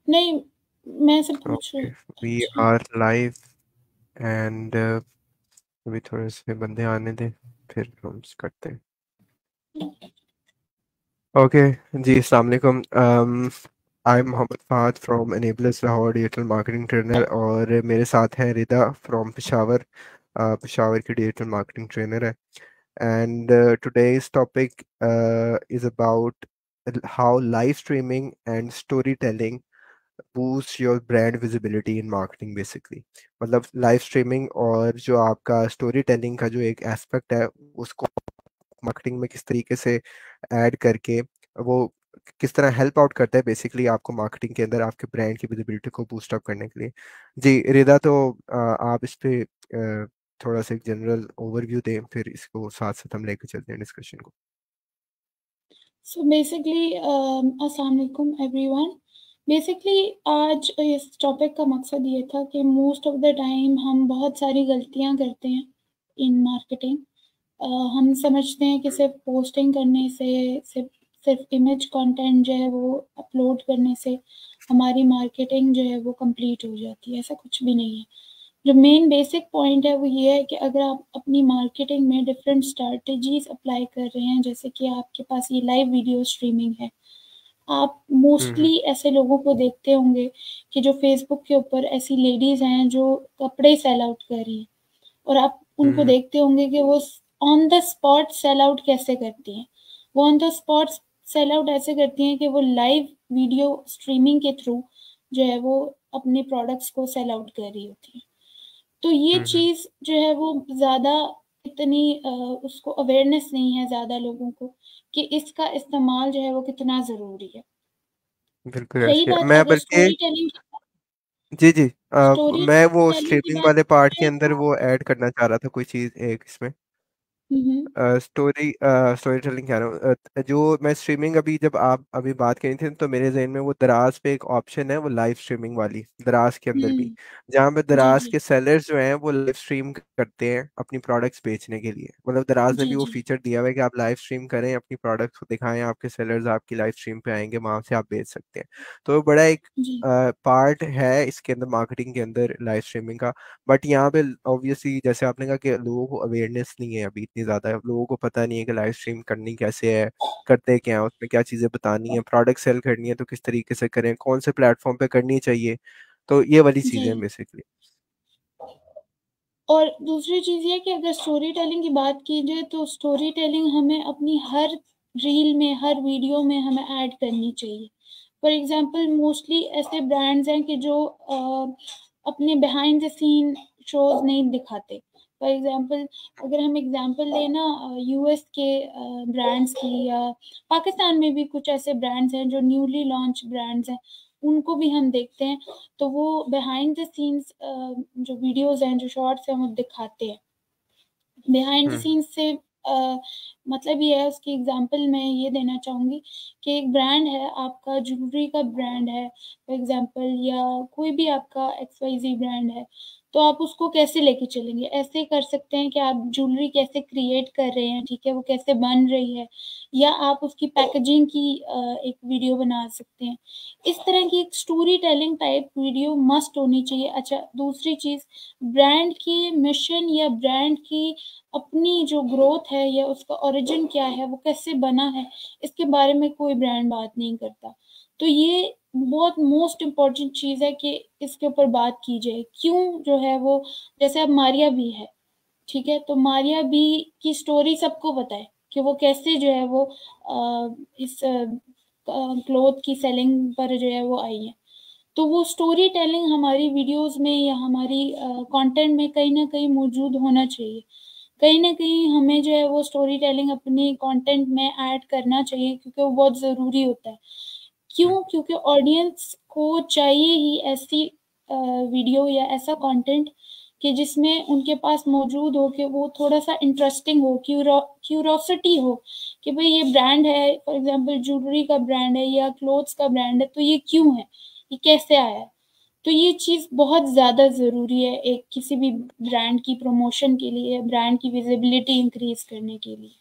नहीं, मैं से पूछ रही ओके, हूँ। वी अच्छा। आर लाइव एंड अभी थोड़े से बंदे आने दे, फिर हम करते हैं। ओके जी, अस्सलाम वालेकुम। I am Mohammad Fahad from Enablers Lahore, digital marketing trainer, और मेरे साथ हैं रिदा फ्रॉम पेशावर। पेशावर की डिजिटल मार्केटिंग ट्रेनर है। And today's topic is about how live streaming and storytelling boost your brand visibility in marketing basically। मतलब लाइव स्ट्रीमिंग और जो आपका स्टोरी टेलिंग का जो एक एस्पेक्ट है, उसको मार्केटिंग में किस तरीके से ऐड करके वो किस तरह हेल्प आउट करता है बेसिकली आपको मार्केटिंग के अंदर आपके ब्रांड की विजिबिलिटी को बूस्ट अप करने के लिए। जी रिदा, तो आप इस पे थोड़ा सा एक जनरल ओवरव्यू दें, फिर इसको साथ साथ हम लेके चलते हैं डिस्कशन को। सो बेसिकली अस्सलाम वालेकुम एवरीवन। बेसिकली आज इस टॉपिक का मकसद ये था कि मोस्ट ऑफ द टाइम हम बहुत सारी गलतियां करते हैं इन मार्केटिंग। हम समझते हैं कि सिर्फ पोस्टिंग करने से, सिर्फ सिर्फ इमेज कंटेंट जो है वो अपलोड करने से हमारी मार्केटिंग जो है वो कंप्लीट हो जाती है। ऐसा कुछ भी नहीं है। जो मेन बेसिक पॉइंट है वो ये है कि अगर आप अपनी मार्केटिंग में डिफरेंट स्ट्रैटेजीज अप्लाई कर रहे हैं, जैसे कि आपके पास ये लाइव वीडियो स्ट्रीमिंग है, आप हम्म। मोस्टली ऐसे लोगों को देखते होंगे कि जो फेसबुक के ऊपर ऐसी लेडीज हैं जो कपड़े सेल आउट कर रही हैं, और आप उनको हम्म। देखते होंगे कि वो on the spot sell out कैसे करती हैं। वो on the spot sell out ऐसे करती हैं कि वो लाइव वीडियो स्ट्रीमिंग के थ्रू जो है वो अपने प्रोडक्ट्स को सेल आउट कर रही होती हैं। तो ये हम्म। चीज़ जो है वो ज़्यादा इतनी उसको अवेयरनेस नहीं है ज़्यादा लोगों को कि इसका इस्तेमाल जो है वो कितना ज़रूरी है। बिल्कुल रही ऐसे बात मैं अगर बल्कि स्टोरी जी, मैं वो टेलिंग की स्ट्रीमिंग बात वाले की पार्ट के जाए अंदर तो वो ऐड करना चाह रहा था कोई चीज़ एक इसमें। हम्म। स्टोरी टेलिंग कह रहा हूँ। जो मैं स्ट्रीमिंग अभी जब आप अभी बात करी थी तो मेरे जहन में वो दराज पे एक ऑप्शन है, वो लाइव स्ट्रीमिंग वाली दराज के अंदर भी, जहाँ पे जी दराज जी के सेलर्स जो हैं वो लाइव स्ट्रीम करते हैं अपनी प्रोडक्ट्स बेचने के लिए। मतलब दराज ने जी भी वो जी फीचर दिया हुआ है कि आप लाइव स्ट्रीम करें, अपनी प्रोडक्ट्स को दिखाएं, आपके सेलर्स आपकी लाइव स्ट्रीम पे आएंगे, वहां से आप बेच सकते हैं। तो वो बड़ा एक जी पार्ट है इसके अंदर, मार्केटिंग के अंदर लाइव स्ट्रीमिंग का। बट यहाँ पे ऑब्वियसली जैसे आपने कहा कि लोगों को अवेयरनेस नहीं है अभी इतनी ज़्यादा, लोगों को पता नहीं है कि लाइव स्ट्रीम करनी कैसे है, करते क्या है, उसमें क्या चीज़ें बतानी है, प्रोडक्ट सेल करनी है तो किस तरीके से करें, कौन से प्लेटफॉर्म पे करनी चाहिए। तो ये वाली जी। चीज़ें बेसिकली। और दूसरी चीज़ ये कि अगर स्टोरी टेलिंग की बात की जाए तो स्टोरी टेलिंग हमें अपनी हर रील में, हर वीडियो में हमें ऐड करनी चाहिए। फॉर एग्जांपल मोस्टली ऐसे ब्रांड्स हैं कि जो अपने बिहाइंड द सीन शोज नहीं दिखाते। फॉर एग्जांपल अगर हम एग्जांपल लेना यूएस के ब्रांड्स की, या पाकिस्तान में भी कुछ ऐसे ब्रांड्स हैं जो न्यूली लॉन्च ब्रांड्स हैं, उनको भी हम देखते हैं, तो वो बिहाइंड द सीन्स जो वीडियोस हैं, जो शॉर्ट्स हैं, वो दिखाते हैं। Behind the hmm. सीन्स से मतलब ये है, उसकी एग्जांपल मैं ये देना चाहूँगी कि एक ब्रांड है आपका, ज्वेलरी का ब्रांड है फॉर एग्जांपल, या कोई भी आपका एक्स वाई जी ब्रांड है, तो आप उसको कैसे लेके चलेंगे? ऐसे कर सकते हैं कि आप ज्वेलरी कैसे क्रिएट कर रहे हैं, ठीक है, वो कैसे बन रही है, या आप उसकी पैकेजिंग की एक वीडियो बना सकते हैं। इस तरह की एक story telling type video must होनी चाहिए। अच्छा, दूसरी चीज़, ब्रांड की मिशन या ब्रांड की अपनी जो ग्रोथ है या उसका ओरिजिन क्या है, वो कैसे बना है, इसके बारे में कोई ब्रांड बात नहीं करता। तो ये बहुत मोस्ट इम्पोर्टेंट चीज़ है कि इसके ऊपर बात की जाए। क्यों जो है वो, जैसे अब मारिया भी है, ठीक है, तो मारिया बी की स्टोरी सबको पता है कि वो कैसे जो है वो इस क्लोथ की सेलिंग पर जो है वो आई है। तो वो स्टोरी टेलिंग हमारी वीडियोस में या हमारी कंटेंट में कहीं ना कहीं मौजूद होना चाहिए। कहीं ना कहीं हमें जो है वो स्टोरी टेलिंग अपने कंटेंट में ऐड करना चाहिए, क्योंकि वो बहुत ज़रूरी होता है। क्यों? क्योंकि ऑडियंस को चाहिए ही ऐसी वीडियो या ऐसा कंटेंट कि जिसमें उनके पास मौजूद हो, कि वो थोड़ा सा इंटरेस्टिंग हो, क्यूरोसिटी हो कि भाई ये ब्रांड है, फॉर एग्जांपल ज्वेलरी का ब्रांड है या क्लोथ्स का ब्रांड है, तो ये क्यों है, ये कैसे आया है। तो ये चीज़ बहुत ज़्यादा ज़रूरी है एक किसी भी ब्रांड की प्रमोशन के लिए, ब्रांड की विजिबिलिटी इंक्रीज करने के लिए।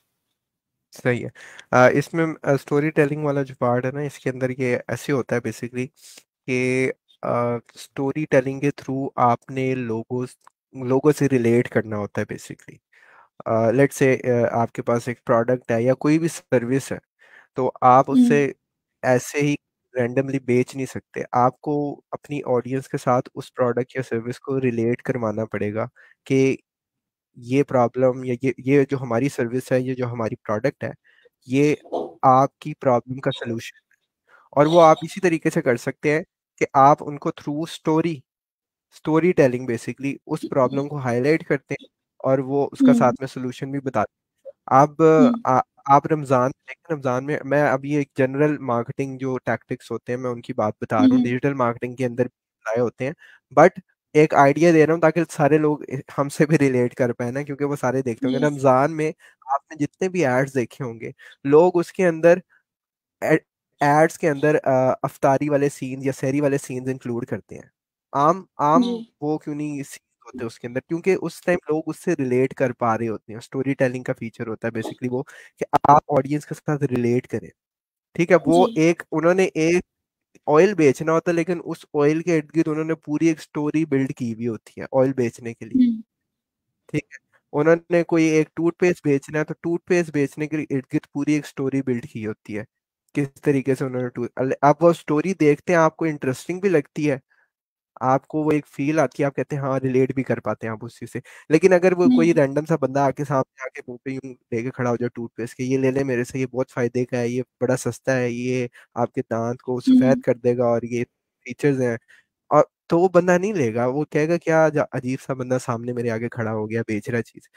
सही है। इसमें स्टोरी टेलिंग वाला जो पार्ट है ना, इसके अंदर ये ऐसे होता है बेसिकली कि स्टोरी टेलिंग के थ्रू आपने लोगों से रिलेट करना होता है बेसिकली। लेट्स से आपके पास एक प्रोडक्ट है या कोई भी सर्विस है, तो आप उससे हम्म। ऐसे ही रैंडमली बेच नहीं सकते। आपको अपनी ऑडियंस के साथ उस प्रोडक्ट या सर्विस को रिलेट करवाना पड़ेगा कि ये प्रॉब्लम या ये जो हमारी सर्विस है, ये जो हमारी प्रोडक्ट है, ये आपकी प्रॉब्लम का सलूशन। और वो आप इसी तरीके से कर सकते हैं कि आप उनको थ्रू स्टोरी टेलिंग बेसिकली उस प्रॉब्लम को हाईलाइट करते हैं और वो उसका साथ हम्म। में सलूशन भी बताते हैं। हम्म। आप रमजान देखें, रमजान में मैं अभी एक जनरल मार्केटिंग जो टैक्टिक्स होते हैं मैं उनकी बात बता रहा हूँ, हम्म। डिजिटल मार्केटिंग के अंदर लाए होते हैं। बट एक आइडिया दे रहा हूँ ताकि सारे लोग हमसे भी रिलेट कर पाए ना, क्योंकि वो सारे देखते होंगे यस। रमजान में। आपने जितने भी एड्स देखे होंगे, लोग उसके अंदर एड्स के अंदर अफ्तारी वाले सीन्स या सहरी वाले सीन्स इंक्लूड करते हैं। आम आम जी। वो क्यों नहीं सीन्स होते उसके अंदर? क्योंकि उस टाइम लोग उससे रिलेट कर पा रहे होते हैं। स्टोरी टेलिंग का फीचर होता है बेसिकली वो कि आप ऑडियंस के साथ रिलेट करें। ठीक है, जी। वो एक उन्होंने एक ऑयल बेचना होता है, लेकिन उस ऑयल के इर्द गिर्द उन्होंने पूरी एक स्टोरी बिल्ड की हुई होती है ऑयल बेचने के लिए। हम्म। ठीक है, उन्होंने कोई एक टूथपेस्ट बेचना है तो टूथपेस्ट बेचने के इर्द गिर्द पूरी एक स्टोरी बिल्ड की होती है। किस तरीके से उन्होंने आप वो स्टोरी देखते हैं, आपको इंटरेस्टिंग भी लगती है, आपको वो एक फील आती है, आप कहते हैं हाँ रिलेट भी कर पाते हैं आप उस चीज से। लेकिन अगर वो कोई हम्म। रैंडम सा बंदा आके सामने आके मुंह पे यूं लेके खड़ा हो जाए टूथपेस्ट के, ये ले ले मेरे से, ये बहुत फायदे का है, ये बड़ा सस्ता है, ये आपके दांत को सफेद हम्म। कर देगा और ये फीचर्स हैं, और तो वो बंदा नहीं लेगा। वो कहेगा क्या अजीब सा बंदा सामने मेरे आगे खड़ा हो गया बेच रहा है चीज।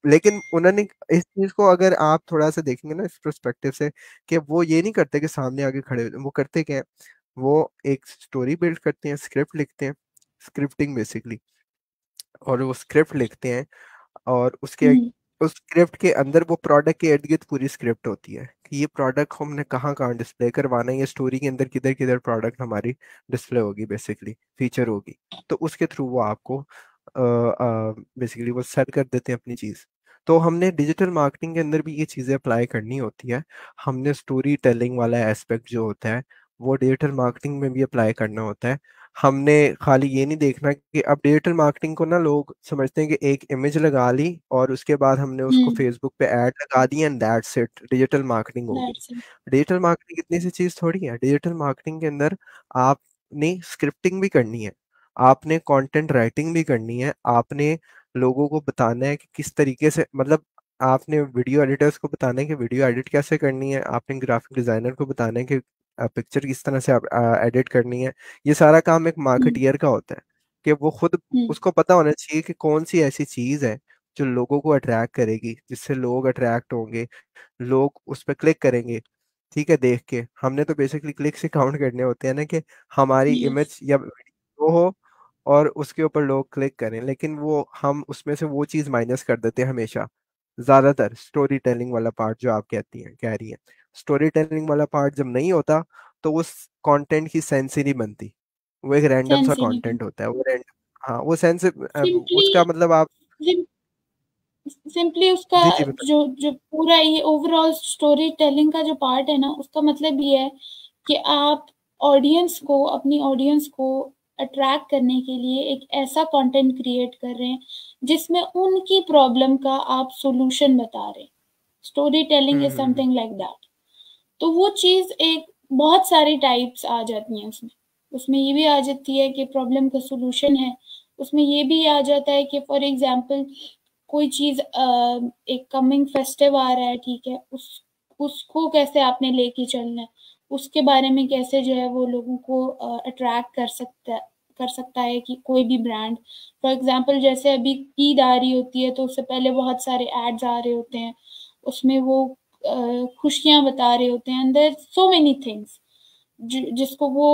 लेकिन उन्होंने इस चीज को अगर आप थोड़ा सा देखेंगे ना इस पर्सपेक्टिव से, कि वो ये नहीं करते कि सामने आगे खड़े वो करते क्या है, वो एक स्टोरी बिल्ड करते हैं, स्क्रिप्ट लिखते हैं, स्क्रिप्टिंग बेसिकली। और वो स्क्रिप्ट लिखते हैं और उसके हम्म। उस स्क्रिप्ट के अंदर वो प्रोडक्ट के इर्द गिर्द पूरी स्क्रिप्ट होती है कि ये प्रोडक्ट हमने कहाँ कहाँ डिस्प्ले करवाना है, ये स्टोरी के अंदर किधर किधर प्रोडक्ट हमारी डिस्प्ले होगी बेसिकली, फीचर होगी। तो उसके थ्रू वो आपको बेसिकली वो सेल कर देते हैं अपनी चीज़। तो हमने डिजिटल मार्केटिंग के अंदर भी ये चीज़ें अप्लाई करनी होती है। हमने स्टोरी टेलिंग वाला एस्पेक्ट जो होता है वो डिजिटल मार्केटिंग में भी अप्लाई करना होता है। हमने खाली ये नहीं देखना कि अब डिजिटल मार्केटिंग को ना लोग समझते हैं कि एक इमेज लगा ली और उसके बाद हमने उसको हम्म। फेसबुक पे ऐड लगा दी and that's it, digital marketing हो गई। That's it. डिजिटल मार्केटिंग इतनी सी चीज थोड़ी है। डिजिटल मार्केटिंग के अंदर आपने स्क्रिप्टिंग भी करनी है, आपने कंटेंट राइटिंग भी करनी है, आपने लोगों को बताना है कि किस तरीके से, मतलब आपने वीडियो एडिटर्स को बताना है कि वीडियो एडिट कैसे करनी है, आपने ग्राफिक डिजाइनर को बताना है कि पिक्चर किस तरह से एडिट करनी है। ये सारा काम एक हम्म। मार्केटियर का होता है कि वो खुद, हम्म। उसको पता होना चाहिए कि कौन सी ऐसी चीज है जो लोगों को अट्रैक्ट करेगी, जिससे लोग अट्रैक्ट होंगे, लोग उस पर क्लिक करेंगे। ठीक है, देख के हमने तो बेसिकली क्लिक से काउंट करने होते हैं ना, कि हमारी यस। इमेज या वीडियो हो और उसके ऊपर लोग क्लिक करें, लेकिन वो हम उसमें से वो चीज माइनस कर देते हैं हमेशा। ज्यादातर स्टोरी टेलिंग वाला पार्ट जो आप कह रही हैं, स्टोरी टेलिंग वाला पार्ट जब नहीं होता तो उस कंटेंट की सेंस ही नहीं बनती। वो एक रैंडम सा सेंस ही नहीं बन। कंटेंट होता है, वो रैंडम, हाँ वो सेंस सिंपली उसका मतलब आप। सिंपली उसका जी जी बताइए। जो जो पूरा ये ओवरऑल स्टोरी टेलिंग का जो पार्ट है ना, उसका मतलब ये है कि आप ऑडियंस को, अपनी ऑडियंस को अट्रैक्ट करने के लिए एक ऐसा कंटेंट क्रिएट कर रहे हैं जिसमें उनकी प्रॉब्लम का आप सॉल्यूशन बता रहे हैं। Story telling is hmm. Something like that. तो वो चीज एक, बहुत सारी टाइप्स आ जाती हैं उसमें। उसमें ये भी आ जाती है कि प्रॉब्लम का सॉल्यूशन है। उसमें ये भी आ जाता है कि फॉर एग्जांपल कोई चीज, एक कमिंग फेस्टिव आ रहा है, ठीक है, उसको कैसे आपने लेके चलना है, उसके बारे में कैसे जो है वो लोगों को अट्रैक्ट कर सकता है कि कोई भी ब्रांड। फॉर एग्जांपल जैसे अभी ईद आ रही होती है तो उससे पहले बहुत सारे एड्स आ रहे होते हैं, उसमें वो खुशियां बता रहे होते हैं, अंदर सो मेनी थिंग्स जिसको वो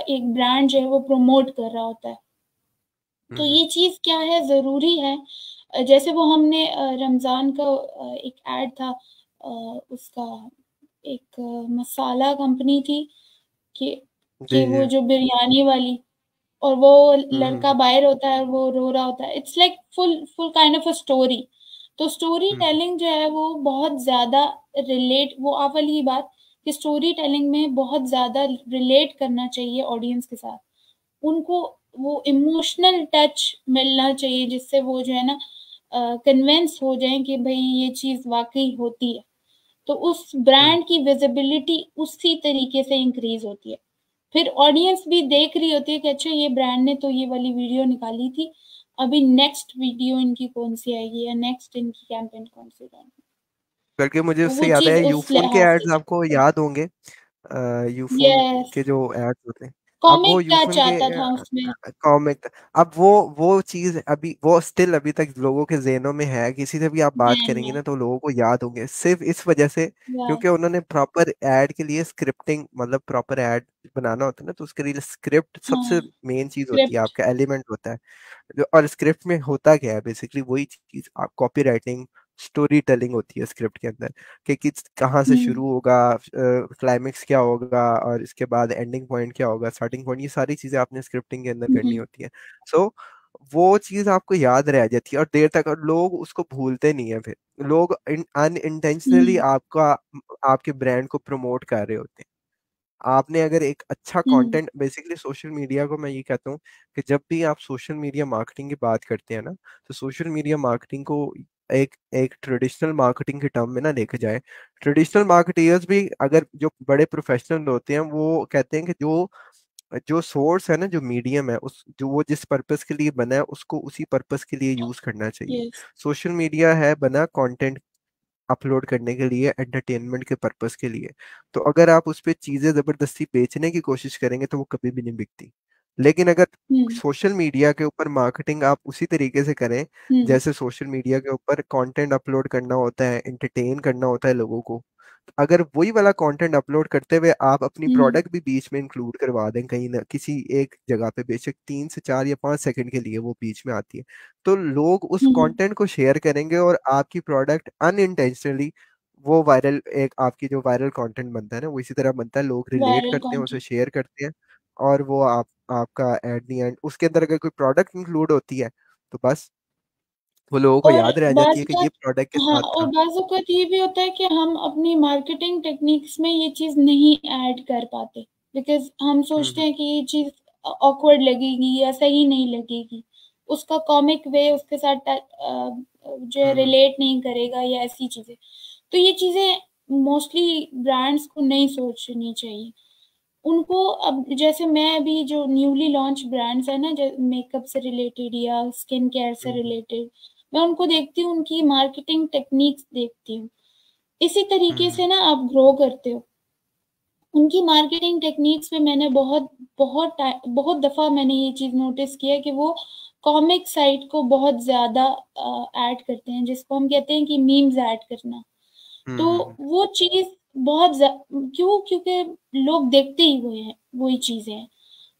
एक ब्रांड जो है वो प्रमोट कर रहा होता है। तो हम्म। ये चीज क्या है, जरूरी है। जैसे वो हमने रमजान का एक एड था, उसका एक मसाला कंपनी थी कि जी वो जी। जो बिरयानी वाली, और वो लड़का हम्म। बाहर होता है और वो रो रहा होता है, it's like full full kind of a story. तो स्टोरी हम्म। टेलिंग जो है वो बहुत ज्यादा रिलेट, वो आप वाली बात कि स्टोरी टेलिंग में बहुत ज़्यादा रिलेट करना चाहिए ऑडियंस के साथ। उनको वो इमोशनल टच मिलना चाहिए जिससे वो जो है ना कन्विंस हो जाएँ कि भई ये चीज़ वाक़ई होती है। तो उस हम्म। ब्रांड की विजिबिलिटी उसी तरीके से इंक्रीज होती है। फिर ऑडियंस भी देख रही होती है कि अच्छा ये ब्रांड ने तो ये वाली वीडियो निकाली थी, अभी नेक्स्ट वीडियो इनकी कौन सी आएगी या नेक्स्ट इनकी कैंपेन कौन सी रहेगी। बल्कि मुझे तो उससे वो याद चीज है उस यूफोन के लिहाज से एड्स है। आपको याद होंगे। यूफोन यस। के जो एड्स होते हैं, अब वो कॉमिक यूफोन टच के आता था उसमें। कॉमिक, अब वो चीज अभी वो स्टिल अभी तक लोगों के जहनों में है। किसी से भी आप बात जैन करेंगे में। ना तो लोगों को याद होंगे सिर्फ इस वजह से, क्योंकि यस। उन्होंने प्रॉपर एड के लिए स्क्रिप्टिंग, मतलब प्रॉपर एड बनाना होता है ना, तो उसके लिए स्क्रिप्ट सबसे हाँ। मेन चीज होती है, स्क्रिप्ट। आपका एलिमेंट होता है। और स्क्रिप्ट में होता क्या है बेसिकली, वही चीज आप कॉपी राइटिंग, स्टोरी टेलिंग होती है स्क्रिप्ट के अंदर, कि किस कहाँ से हम्म। शुरू होगा, क्लाइमेक्स क्या होगा, और इसके बाद एंडिंग पॉइंट क्या होगा, स्टार्टिंग पॉइंट, ये सारी चीजें आपने स्क्रिप्टिंग के अंदर करनी हम्म। होती है। सो वो चीज आपको याद रह जाती है और देर तक, और लोग उसको भूलते नहीं है। फिर लोग अनइंटेंशनली हम्म। आपका, आपके ब्रांड को प्रमोट कर रहे होते हैं। आपने अगर एक अच्छा हम्म। कंटेंट, बेसिकली सोशल मीडिया को मैं ये कहता हूँ कि जब भी आप सोशल मीडिया मार्केटिंग की बात करते हैं ना, तो सोशल मीडिया मार्केटिंग को एक एक ट्रेडिशनल मार्केटिंग के टर्म में ना लेके जाए। ट्रेडिशनल मार्केटियर्स भी, अगर जो बड़े प्रोफेशनल होते हैं, वो कहते हैं कि जो जो सोर्स है ना, जो मीडियम है, उस जो वो जिस पर्पस के लिए बना है उसको उसी पर्पस के लिए यूज करना चाहिए। यस। सोशल मीडिया है बना कंटेंट अपलोड करने के लिए, एंटरटेनमेंट के पर्पस के लिए। तो अगर आप उस पे चीजें जबरदस्ती बेचने की कोशिश करेंगे तो वो कभी भी नहीं बिकती। लेकिन अगर हम्म। सोशल मीडिया के ऊपर मार्केटिंग आप उसी तरीके से करें हम्म। जैसे सोशल मीडिया के ऊपर कंटेंट अपलोड करना होता है, एंटरटेन करना होता है लोगों को, अगर वही वाला कंटेंट अपलोड करते हुए आप अपनी हम्म। प्रोडक्ट भी बीच में इंक्लूड करवा दें कहीं ना किसी एक जगह पे, बेशक 3 से 4 या 5 सेकंड के लिए वो बीच में आती है, तो लोग उस हम्म। कंटेंट को शेयर करेंगे और आपकी प्रोडक्ट अनइंटेंशनली, वो वायरल, एक आपकी जो वायरल कंटेंट बनता है ना, वो इसी तरह बनता है, लोग रिलेट वायरल करते हैं, उसे कंटेंट। शेयर करते हैं, और वो आपका एट दी एंड उसके अंदर अगर कोई प्रोडक्ट इंक्लूड होती है तो बस वो लोगों को और याद रह जाती बाज़ है कि ये औक़ात प्रोडक्ट के हाँ, साथ और था। बाज़ औक़ात ये भी होता है कि हम अपनी मार्केटिंग टेक्निक्स में ये चीज़ नहीं ऐड कर पाते, बिकॉज़ हम सोचते हम्म। हैं कि ये चीज़ ऑकवर्ड लगेगी या सही नहीं लगेगी। उसका कॉमिक वे उसके साथ जो है हम्म। रिलेट नहीं करेगा या ऐसी चीज़ें। तो ये चीज़ें मोस्टली ब्रांड्स को नहीं सोचनी चाहिए। उनको अब जैसे मैं अभी जो न्यूली लॉन्च ब्रांड्स है ना, मेकअप से रिलेटेड या स्किन केयर से हम्म। रिलेटेड, मैं उनको देखती हूँ, उनकी मार्केटिंग टेक्निक्स देखती हूँ। इसी तरीके हम्म। से ना आप ग्रो करते हो। उनकी मार्केटिंग टेक्निक्स में मैंने बहुत दफ़ा मैंने ये चीज़ नोटिस किया कि वो कॉमिक साइड को बहुत ज़्यादा ऐड करते हैं, जिसको हम कहते हैं कि मीम्स ऐड करना। तो हम्म। वो चीज़ बहुत ज़्या क्यों? क्योंकि लोग देखते ही वही चीज़ें हैं।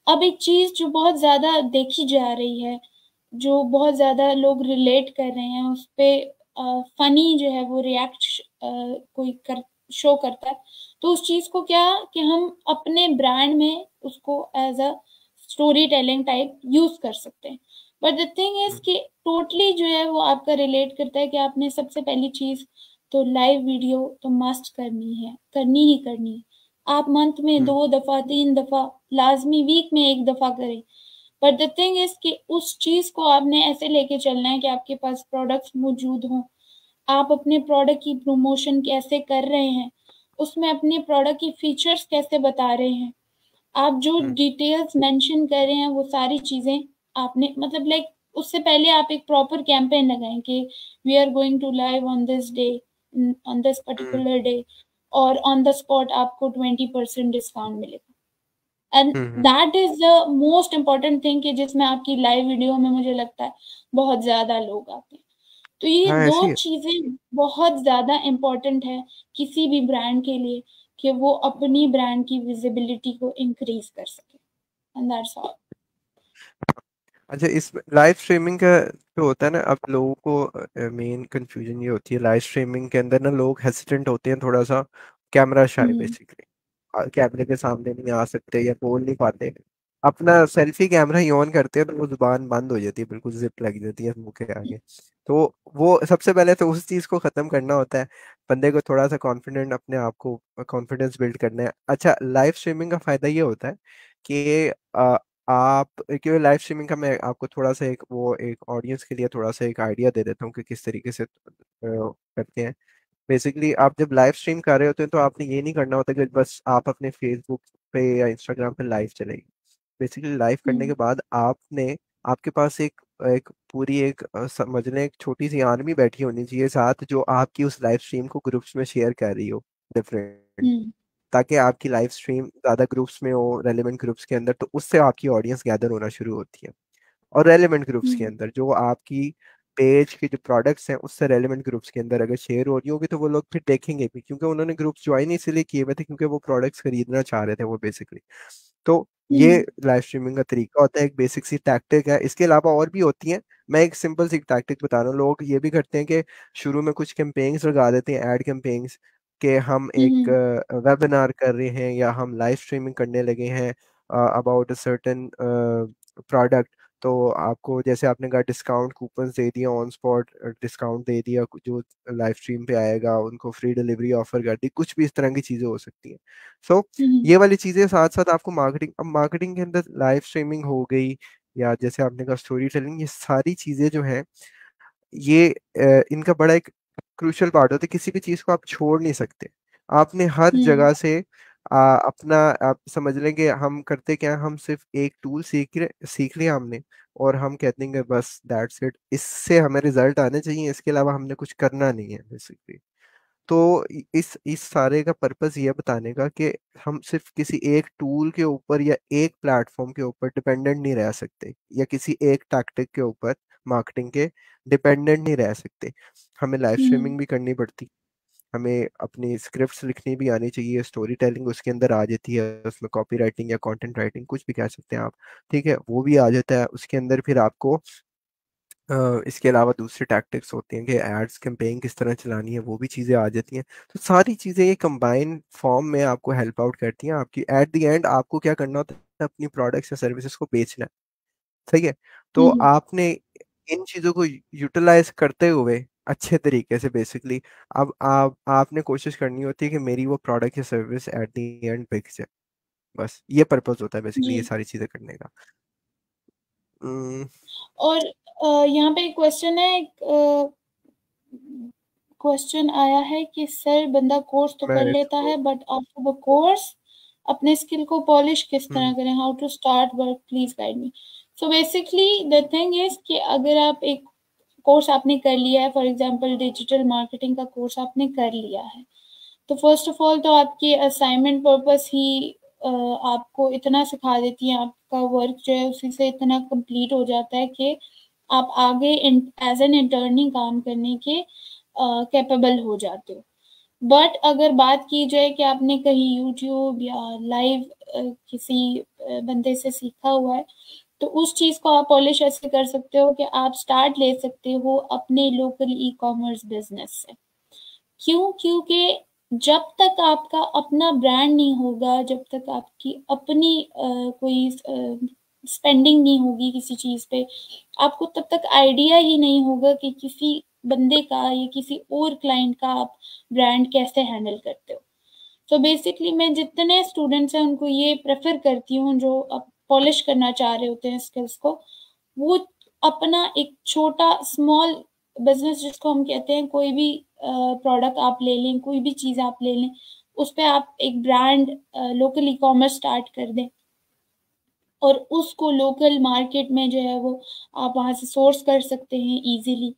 अब एक चीज़ जो बहुत ज़्यादा देखी जा रही है, जो बहुत ज़्यादा लोग रिलेट कर रहे हैं, उसपे फ़नी जो है वो कोई कर शो करता है, तो उस चीज़ को क्या कि हम अपने ब्रांड में उसको as a story telling type use कर सकते हैं। But the thing is hmm. कि टोटली जो है वो आपका रिलेट करता है कि आपने सबसे पहली चीज़ तो लाइव वीडियो तो मस्ट करनी है, करनी ही करनी है। आप मंथ में हम्म। 2 दफ़ा, 3 दफ़ा, लाज़मी वीक में 1 दफ़ा करें। बट द थिंग इज़ कि उस चीज़ को आपने ऐसे लेके चलना है कि आपके पास प्रोडक्ट्स मौजूद हों। आप अपने प्रोडक्ट की प्रमोशन कैसे कर रहे हैं, उसमें अपने प्रोडक्ट की फीचर्स कैसे बता रहे हैं। आप जो हम्म। डिटेल्स मेंशन कर रहे हैं वो सारी चीज़ें आपने मतलब लाइक उससे पहले आप एक प्रॉपर कैंपेन लगाएँ कि we are going to live on this day, on this hmm. Particular day और ऑन द स्पॉट आपको 20% डिस्काउंट मिलेगा। And hmm. That is the most important thing कि जिसमें आपकी लाइव वीडियो में मुझे लगता है बहुत ज़्यादा लोग आते हैं। तो ये हाँ 2 ऐसी है। चीज़ें बहुत ज़्यादा इम्पोर्टेंट है किसी भी ब्रांड के लिए कि वो अपनी ब्रांड की विज़िबिलिटी को इंक्रीज़ कर सके। And that's all. अच्छा, इस लाइव स्ट्रीमिंग का जो होता है ना, अब लोगों को मेन कंफ्यूजन ये होती है लाइव स्ट्रीमिंग के अंदर ना, लोग हेसिटेंट होते हैं थोड़ा सा, कैमरा शाय हुँ। बेसिकली, कैमरे के सामने नहीं आ सकते या बोल नहीं पाते, अपना सेल्फी कैमरा ही ऑन करते हैं तो वो जुबान बंद हो जाती है, बिल्कुल जिप लग जाती है मुंह के आगे। तो वो सबसे पहले तो उस चीज को खत्म करना होता है। बंदे को थोड़ा सा कॉन्फिडेंट, अपने आप को कॉन्फिडेंस बिल्ड करना है। अच्छा, लाइव स्ट्रीमिंग का फायदा ये होता है कि आप, क्योंकि लाइव स्ट्रीमिंग का मैं आपको थोड़ा सा एक ऑडियंस के लिए थोड़ा सा एक आइडिया दे देता हूँ कि किस तरीके से करते हैं। बेसिकली आप जब लाइव स्ट्रीम कर रहे होते हैं तो आपने ये नहीं करना होता कि बस आप अपने फेसबुक पे या इंस्टाग्राम पे लाइव चलेगी। बेसिकली लाइव करने के हम्म। बाद आपने, आपके पास एक एक पूरी एक समझ लें एक छोटी सी आर्मी बैठी होनी चाहिए साथ, जो आपकी उस लाइव स्ट्रीम को ग्रुप्स में शेयर कर रही हो, डिफरेंट, हम्म। ताकि आपकी लाइव स्ट्रीम ज्यादा ग्रुप्स में हो, रेलेवेंट ग्रुप्स के अंदर, तो उससे आपकी ऑडियंस गैदर होना शुरू होती है। और रेलेवेंट ग्रुप्स के हम्म। अंदर जो आपकी पेज के जो प्रोडक्ट्स हैं उससे रेलेवेंट ग्रुप्स के अंदर अगर शेयर हो रही होगी तो वो लोग फिर देखेंगे भी, क्योंकि उन्होंने ग्रुप्स ज्वाइन इसीलिए किए हुए थे क्योंकि वो प्रोडक्ट्स खरीदना चाह रहे थे वो बेसिकली। तो ये हम्म। लाइव स्ट्रीमिंग का तरीका होता है, एक बेसिक सी टैक्टिक है। इसके अलावा और भी होती हैं, मैं एक सिंपल सी टैक्टिक बता रहा हूँ। लोग ये भी करते हैं कि शुरू में कुछ कैंपेन्स लगा देते हैं, एड कैंपेन्स, कि हम एक हम्म। वेबिनार कर रहे हैं या हम लाइव स्ट्रीमिंग करने लगे हैं अबाउट अ सर्टेन प्रोडक्ट। तो आपको, जैसे आपने कहा, डिस्काउंट कूपन्स दे दिया, ऑन स्पॉट डिस्काउंट दे दिया, जो लाइव स्ट्रीम पे आएगा उनको फ्री डिलीवरी ऑफर कर दी, कुछ भी इस तरह की चीज़ें हो सकती हैं। सो हम्म। ये वाली चीज़ें साथ साथ आपको मार्केटिंग, अब मार्केटिंग के अंदर लाइव स्ट्रीमिंग हो गई या जैसे आपने कहा स्टोरी टेलिंग, ये सारी चीज़ें जो हैं ये इनका बड़ा एक क्रूशियल पार्ट होता है। किसी भी चीज़ को आप छोड़ नहीं सकते। आपने हर हम्म। जगह से अपना, आप समझ लेंगे हम करते क्या हैं, हम सिर्फ एक टूल सीख लिया हमने, और हम कहते हैं कि बस दैट्स इट, इससे हमें रिजल्ट आने चाहिए, इसके अलावा हमने कुछ करना नहीं है बेसिकली। तो इस सारे का पर्पस ये बताने का कि हम सिर्फ किसी एक टूल के ऊपर या एक प्लेटफॉर्म के ऊपर डिपेंडेंट नहीं रह सकते, या किसी एक टैक्टिक के ऊपर मार्केटिंग के डिपेंडेंट नहीं रह सकते। हमें लाइव हम्म। स्ट्रीमिंग भी करनी पड़ती, हमें अपनी स्क्रिप्ट्स लिखनी भी आनी चाहिए, स्टोरी टेलिंग उसके अंदर आ जाती है, उसमें कॉपी राइटिंग या कंटेंट राइटिंग कुछ भी कह सकते हैं आप, ठीक है, वो भी आ जाता है उसके अंदर। फिर आपको इसके अलावा दूसरी टैक्टिक्स होती हैं कि एड्स कैंपेन किस तरह चलानी है, वो भी चीज़ें आ जाती हैं। तो सारी चीज़ें ये कंबाइन फॉर्म में आपको हेल्प आउट करती हैं। आपकी एट द एंड आपको क्या करना होता है, अपनी प्रोडक्ट्स या सर्विसेज को बेचना है, सही है। तो हम्म। आपने इन चीज़ों को यूटिलाइज करते हुए अच्छे तरीके से बेसिकली, अब आपने कोशिश करनी होती है कि मेरी वो प्रोडक्ट या सर्विस एट द एंड बिक जाए। बस ये पर्पस होता है बेसिकली ये जी। सारी चीज़ें करने का। हम्म, और यहाँ पे एक क्वेश्चन है, क्वेश्चन आया है कि सर बंदा कोर्स तो मैं कर लेता इसको है बट आफ्टर द कोर्स अपने स्किल को पॉलिश किस तरह हम्म करें, how to start work, please guide me. So basically the thing is कि अगर आप एक कोर्स आपने कर लिया है, फॉर एग्जांपल डिजिटल मार्केटिंग का कोर्स आपने कर लिया है, तो फर्स्ट ऑफ ऑल तो आपकी असाइनमेंट पर्पस ही आपको इतना सिखा देती है, आपका वर्क जो है उसी से इतना कंप्लीट हो जाता है कि आप आगे एज एन इंटर्नी काम करने के कैपेबल हो जाते हो। बट अगर बात की जाए कि आपने कहीं यूट्यूब या लाइव किसी बंदे से सीखा हुआ है, तो उस चीज को आप पॉलिश ऐसे कर सकते हो कि आप स्टार्ट ले सकते हो अपने लोकल ई कॉमर्स बिजनेस से। क्यों? क्योंकि जब तक आपका अपना ब्रांड नहीं होगा, जब तक आपकी अपनी कोई स्पेंडिंग नहीं होगी किसी चीज पे, आपको तब तक आइडिया ही नहीं होगा कि किसी बंदे का या किसी और क्लाइंट का आप ब्रांड कैसे हैंडल करते हो। तो बेसिकली मैं जितने स्टूडेंट्स हैं उनको ये प्रेफर करती हूँ जो अब पॉलिश करना चाह रहे होते हैं स्किल्स को, वो अपना एक छोटा स्मॉल बिजनेस जिसको हम कहते हैं, कोई भी प्रोडक्ट आप ले लें, कोई भी चीज़ आप ले लें, उस पे आप एक brand local e commerce start कर दें और उसको लोकल मार्केट में जो है वो आप वहाँ से सोर्स कर सकते हैं इजीली,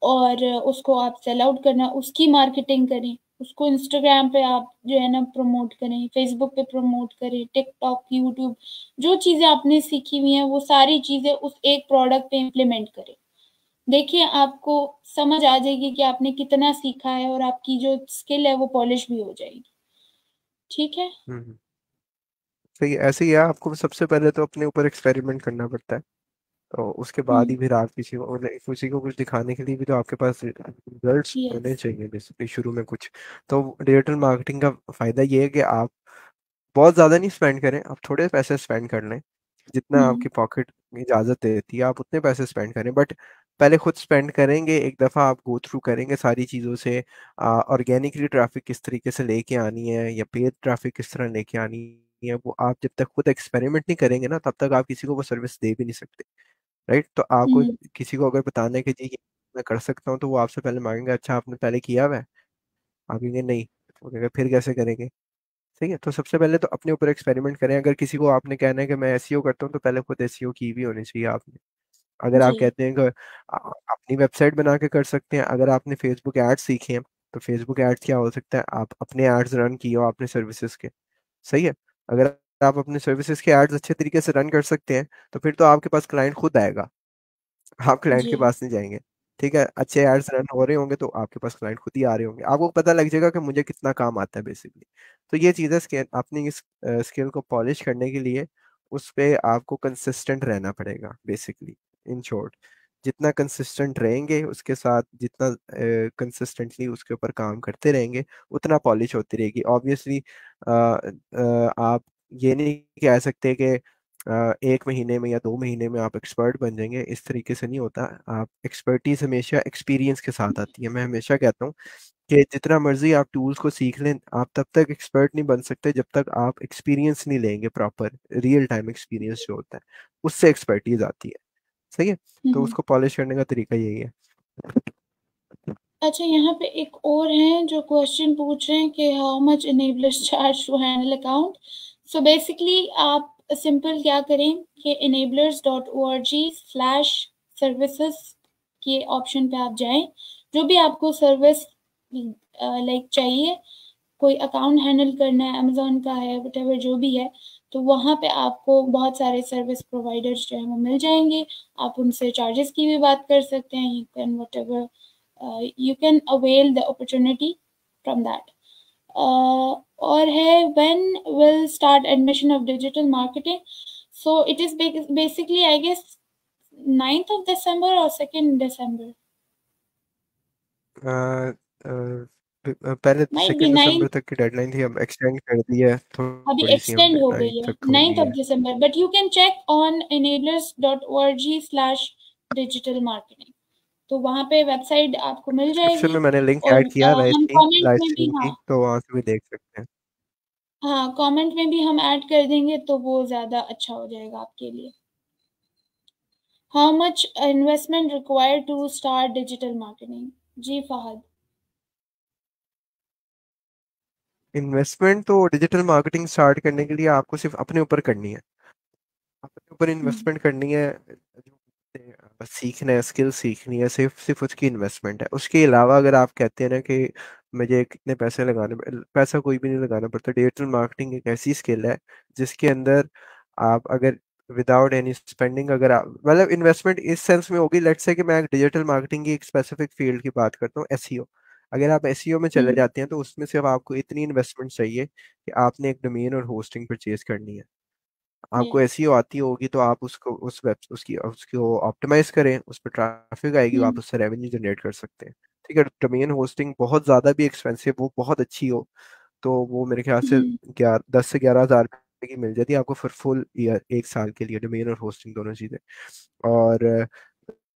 और उसको आप सेल आउट करना, उसकी मार्केटिंग करें, उसको इंस्टाग्राम पे आप जो है ना प्रमोट करें, फेसबुक पे प्रमोट करें, टिकटॉक, यूट्यूब, जो चीज़ें आपने सीखी हुई हैं वो सारी चीज़ें उस एक प्रोडक्ट पे इम्प्लीमेंट करें। देखिए आपको समझ आ जाएगी कि आपने कितना सीखा है और आपकी जो स्किल है वो पॉलिश भी हो जाएगी। ठीक है। हम्म। सही है, ऐसे ही है। आपको सबसे पहले तो अपने ऊपर एक्सपेरिमेंट करना पड़ता है, तो उसके बाद ही हम्म। फिर आप किसी को कुछ दिखाने के लिए भी तो आपके पास रिजल्ट्स यस। होने चाहिए बेसिकली शुरू में कुछ। तो डिजिटल मार्केटिंग का फायदा ये है कि आप बहुत ज़्यादा नहीं स्पेंड करें, आप थोड़े पैसे स्पेंड कर लें, जितना हम्म। आपकी पॉकेट इजाज़त देती है आप उतने पैसे स्पेंड करें, बट पहले खुद स्पेंड करेंगे, एक दफ़ा आप गो थ्रू करेंगे सारी चीज़ों से, ऑर्गेनिकली ट्रैफिक किस तरीके से लेके आनी है या पेड ट्रैफिक किस तरह लेके आनी है, वो आप जब तक खुद एक्सपेरिमेंट नहीं करेंगे ना, तब तक आप किसी को वो सर्विस दे भी नहीं सकते। राइट? तो आपको हम्म। किसी को अगर बताना है कि जी ये मैं कर सकता हूँ, तो वो आपसे पहले मांगेंगे, अच्छा आपने पहले किया हुआ है? आप कहेंगे नहीं, तो वो कहेंगे फिर कैसे करेंगे? सही है, तो सबसे पहले तो अपने ऊपर एक्सपेरिमेंट करें। अगर किसी को आपने कहना है कि मैं एसईओ करता हूँ, तो पहले खुद एसईओ की भी होनी चाहिए आपने। अगर आप जी। कहते हैं कि अपनी वेबसाइट बना के कर सकते हैं, अगर आपने फेसबुक एड्स सीखे हैं, तो फेसबुक एड्स क्या हो सकता है, आप अपने एड्स रन किए हो आपने सर्विसेज के। सही है, अगर आप अपने सर्विसेज के एड्स अच्छे तरीके से रन कर सकते हैं, तो फिर तो आपके पास क्लाइंट खुद आएगा, आप क्लाइंट जी। के पास नहीं जाएंगे। ठीक है, अच्छे एड्स रन हो रहे होंगे तो आपके पास क्लाइंट खुद ही आ रहे होंगे, आपको पता लग जाएगा कि मुझे कितना काम आता है बेसिकली। तो ये चीज़ है, स्किल, अपनी इस स्किल को पॉलिश करने के लिए उस पे आपको कंसिस्टेंट रहना पड़ेगा बेसिकली। इन शॉर्ट, जितना कंसिस्टेंट रहेंगे उसके साथ, जितना कंसिस्टेंटली उसके ऊपर काम करते रहेंगे, उतना पॉलिश होती रहेगी। ऑब्वियसली आप ये नहीं कह सकते कि 1 महीने में या 2 महीने में आप एक्सपर्ट बन जाएंगे, इस तरीके से नहीं होता। आप एक्सपर्टीज हमेशा एक्सपीरियंस के साथ आती है। मैं हमेशा कहता हूँ कि जितना मर्जी आप टूल्स को सीख लें, आप तब तक एक्सपर्ट नहीं बन सकते जब तक आप एक्सपीरियंस नहीं लेंगे, प्रॉपर रियल टाइम एक्सपीरियंस जो होता है, उससे एक्सपर्टीज आती है। सही है, तो हम्म। उसको पॉलिश करने का तरीका यही है। अच्छा, यहाँ पे एक और हैं जो क्वेश्चन पूछ रहे हैं कि how much Enablers charge to handle account. So basically आप सिंपल क्या करें कि enablers.org/services के ऑप्शन पे आप जाएं, जो भी आपको सर्विस लाइक चाहिए, कोई अकाउंट हैंडल करना है, अमेजोन का है, वटेवर जो भी है, तो वहाँ पे आपको बहुत सारे सर्विस प्रोवाइडर्स जो है वो मिल जाएंगे। आप उनसे चार्जेस की भी बात कर सकते हैं, you can whatever you can avail the opportunity from that. और है when will start admission of digital marketing. So it is basically I guess 9th of December or 2nd December. अ, अ, पहले तो Might be 2 दिसंबर 9th. तक की deadline थी, अब extend कर दी है अभी थोड़ी सी, एक्सटेंड हमने हो गई 9 है तक खोल 9th दी of है। December, but you can check on enablers.org/digital marketing. तो वहाँ पे वेबसाइट आपको मिल डिस्क्रिप्शन जाएगी। में मैंने लिंक और ऐड किया है हम इसकी, कमेंट लाइव में भी, स्ट्रीम की, हाँ, तो वहां से भी देख सकते हैं। हाँ, कमेंट में भी हम ऐड कर देंगे तो वो ज़्यादा अच्छा हो जाएगा आपके लिए। How much investment required to start digital marketing? जी फहद। इन्वेस्टमेंट तो डिजिटल मार्केटिंग स्टार्ट करने के लिए आपको सिर्फ अपने ऊपर करनी है, अपने ऊपर हम्म। इन्वेस्टमेंट करनी है। जो बस सीखना है, स्किल सीखनी है, सिर्फ सिर्फ उसकी इन्वेस्टमेंट है। उसके अलावा अगर आप कहते हैं ना कि मुझे कितने पैसे लगाने, पैसा कोई भी नहीं लगाना पड़ता। डिजिटल मार्केटिंग एक ऐसी स्किल है जिसके अंदर आप अगर विदाउट एनी स्पेंडिंग, अगर आप मतलब इन्वेस्टमेंट इस सेंस में होगी, लेट्स से कि मैं डिजिटल मार्केटिंग की एक स्पेसिफिक फील्ड की बात करता हूँ, एसईओ। अगर आप एसईओ में चले हम्म। जाते हैं, तो उसमें सिर्फ आपको इतनी इन्वेस्टमेंट चाहिए कि आपने एक डोमेन और होस्टिंग परचेज करनी है। आपको यस। एसईओ आती होगी तो आप उसको उस वेब उसकी उसको ऑप्टिमाइज करें, उस पर ट्रैफिक आएगी, आप हम्म। उससे रेवेन्यू जनरेट कर सकते हैं। ठीक है, डोमेन होस्टिंग बहुत ज़्यादा भी एक्सपेंसिव, वो बहुत अच्छी हो, तो वो मेरे ख्याल से हम्म। 10 से 11 हज़ार की मिल जाती है आपको फिर फुल ईयर, 1 साल के लिए, डोमेन और होस्टिंग दोनों चीज़ें। और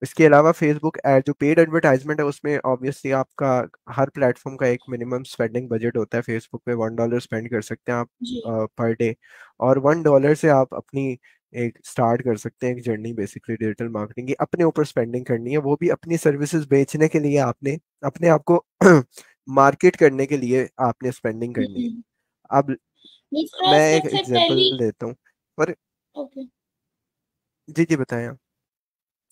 इसके अलावा फेसबुक एड जो पेड एडवर्टाइजमेंट है, उसमें ऑब्वियसली आपका हर प्लेटफॉर्म का एक मिनिमम स्पेंडिंग बजट होता है। फेसबुक पे $1 स्पेंड कर सकते हैं आप जी। पर डे, और $1 से आप अपनी एक स्टार्ट कर सकते हैं एक जर्नी बेसिकली डिजिटल मार्केटिंग की। अपने ऊपर स्पेंडिंग करनी है, वो भी अपनी सर्विसेज बेचने के लिए, आपने अपने आप को मार्केट करने के लिए आपने स्पेंडिंग करनी है। हम्म। अब दूसरा मैं एक सबसे पहली, एग्जांपल देता हूँ, पर ओके, जी जी बताएं आप।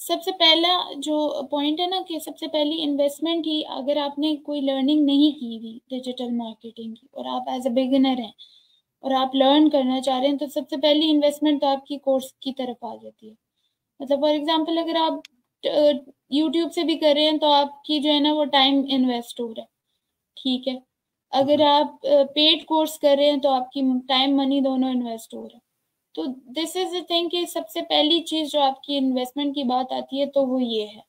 सबसे पहला जो पॉइंट है ना कि सबसे पहली इन्वेस्टमेंट ही, अगर आपने कोई लर्निंग नहीं की हुई डिजिटल मार्केटिंग की और आप एज अ बिगिनर हैं और आप लर्न करना चाह रहे हैं, तो सबसे पहली इन्वेस्टमेंट तो आपकी कोर्स की तरफ आ जाती है। मतलब फॉर एग्जांपल अगर आप यूट्यूब से भी कर रहे हैं तो आपकी जो है ना वो टाइम इन्वेस्ट हो रहा है, ठीक है। अगर हम्म, आप पेड कोर्स कर रहे हैं तो आपकी टाइम मनी दोनों इन्वेस्ट हो रहा है। तो दिस इज द थिंग कि सबसे पहली चीज जो आपकी इन्वेस्टमेंट की बात आती है तो वो ये है।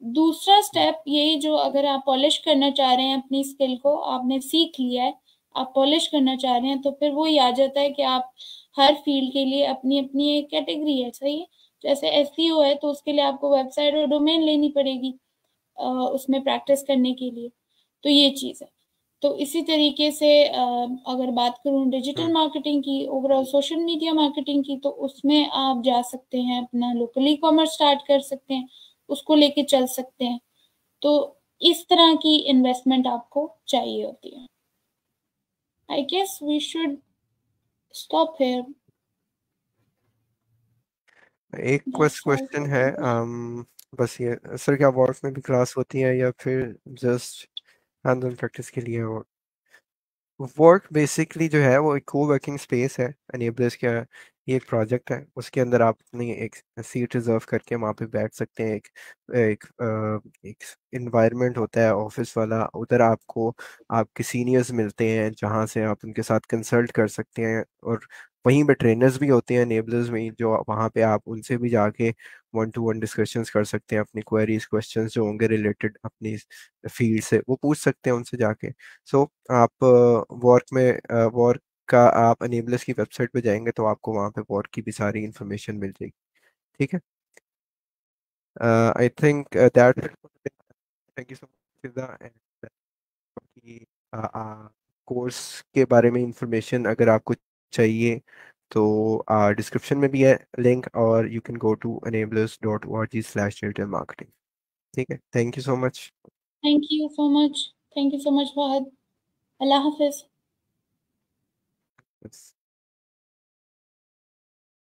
दूसरा स्टेप यही, जो अगर आप पॉलिश करना चाह रहे हैं अपनी स्किल को, आपने सीख लिया है, आप पॉलिश करना चाह रहे हैं, तो फिर वो ही आ जाता है कि आप हर फील्ड के लिए अपनी अपनी एक कैटेगरी है, सही है। जैसे एसईओ है तो उसके लिए आपको वेबसाइट और डोमेन लेनी पड़ेगी उसमें प्रैक्टिस करने के लिए। तो ये चीज़ है। तो इसी तरीके से अगर बात करूँ डिजिटल हम्म, मार्केटिंग की, ओवरऑल सोशल मीडिया मार्केटिंग की, तो उसमें आप जा सकते हैं, अपना लोकल ई कॉमर्स स्टार्ट कर सकते हैं, उसको लेके चल सकते हैं। तो इस तरह की इन्वेस्टमेंट आपको चाहिए होती है। I guess we should stop here. एक दैट्स ऑल क्वेश्चन फॉर है, टुडे। बस ये सर, क्या वॉर्क में भी क्लास होती है या फिर जस्ट हैंड ऑन प्रैक्टिस के लिए? वर्क बेसिकली जो है वो एक को वर्किंग स्पेस है एनेबलर्स का। ये एक प्रोजेक्ट है, उसके अंदर आप अपनी एक सीट रिजर्व करके वहाँ पे बैठ सकते हैं। एक एक इन्वायरमेंट होता है ऑफिस वाला, उधर आपको आपके सीनियर्स मिलते हैं जहाँ से आप उनके साथ कंसल्ट कर सकते हैं। और वहीं पे ट्रेनर्स भी होते हैं एनेबलर्स में, जो वहाँ पे आप उनसे भी जाके वन टू वन डिस्कशंस कर सकते हैं। अपनी क्वेरीज क्वेश्चंस जो होंगे रिलेटेड अपनी फील्ड से, वो पूछ सकते हैं उनसे जाके। सो आप वॉर्क का आप अनेबलर्स की वेबसाइट पे जाएंगे तो आपको वहाँ पे वॉर्क की भी सारी इंफॉर्मेशन मिल जाएगी। ठीक है। I think that, thank you so much कि कोर्स के बारे में इंफॉर्मेशन अगर आपको चाहिए तो डिस्क्रिप्शन में भी है लिंक, और you can go to enablers.org/digital-marketing। ठीक है, thank you so much. Thank you so much. Thank you so much Fahad. अल्लाह हाफिज।